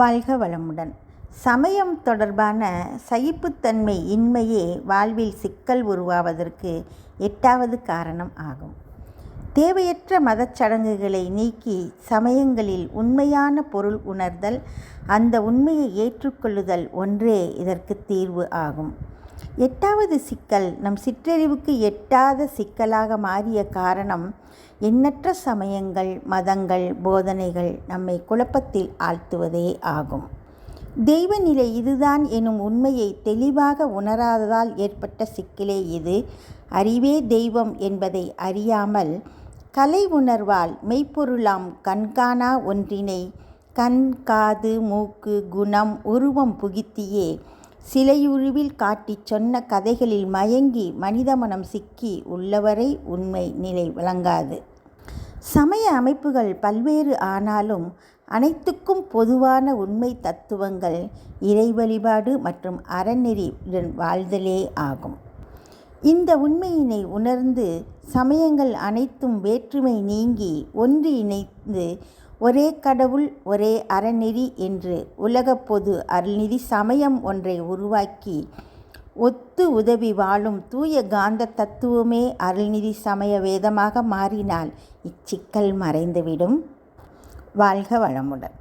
வாழ்க வளமுடன். சமயம் தொடர்பான சகிப்புத்தன்மை இன்மையே வாழ்வில் சிக்கல் உருவாவதற்கு 8வது காரணம் ஆகும். தேவையற்ற மதச்சடங்குகளை நீக்கி சமயங்களில் உண்மையான பொருள் உணர்தல், அந்த உண்மையை ஏற்றுக்கொள்ளுதல் ஒன்றே இதற்கு தீர்வு ஆகும். 8வது சிக்கல் நம் சிற்றறிவுக்கு எட்டாத சிக்கலாக மாறிய காரணம் எண்ணற்ற சமயங்கள், மதங்கள், போதனைகள் நம்மை குழப்பத்தில் ஆழ்த்துவதே ஆகும். தெய்வ நிலை இதுதான் எனும் உண்மையை தெளிவாக உணராததால் ஏற்பட்ட சிக்கலே இது. அறிவே தெய்வம் என்பதை அறியாமல் கலை உணர்வால் மெய்ப்பொருளாம் கண்காணா ஒன்றினை கண், காது, மூக்கு, குணம், உருவம் புகுத்தியே சிலையுருவில் காட்டிச் சொன்ன கதைகளில் மயங்கி மனித மனம் சிக்கி உள்ளவரை உண்மை நிலை விளங்காது. சமய அமைப்புகள் பல்வேறு ஆனாலும் அனைத்துக்கும் பொதுவான உண்மை தத்துவங்கள் இறை வழிபாடு மற்றும் அறநெறியுடன் வாழ்தலே ஆகும். இந்த உண்மையினை உணர்ந்து சமயங்கள் அனைத்தும் வேற்றுமை நீங்கி ஒன்று இணைந்து ஒரே கடவுள், ஒரே அறநெறி என்று உலகப் பொது அருள்நிதி சமயம் ஒன்றை உருவாக்கி ஒத்து உதவி வாழும் தூய காந்த தத்துவமே அருள்நிதி சமய வேதமாக மாறினால் இச்சிக்கல் மறைந்துவிடும். வாழ்க வளமுடன்.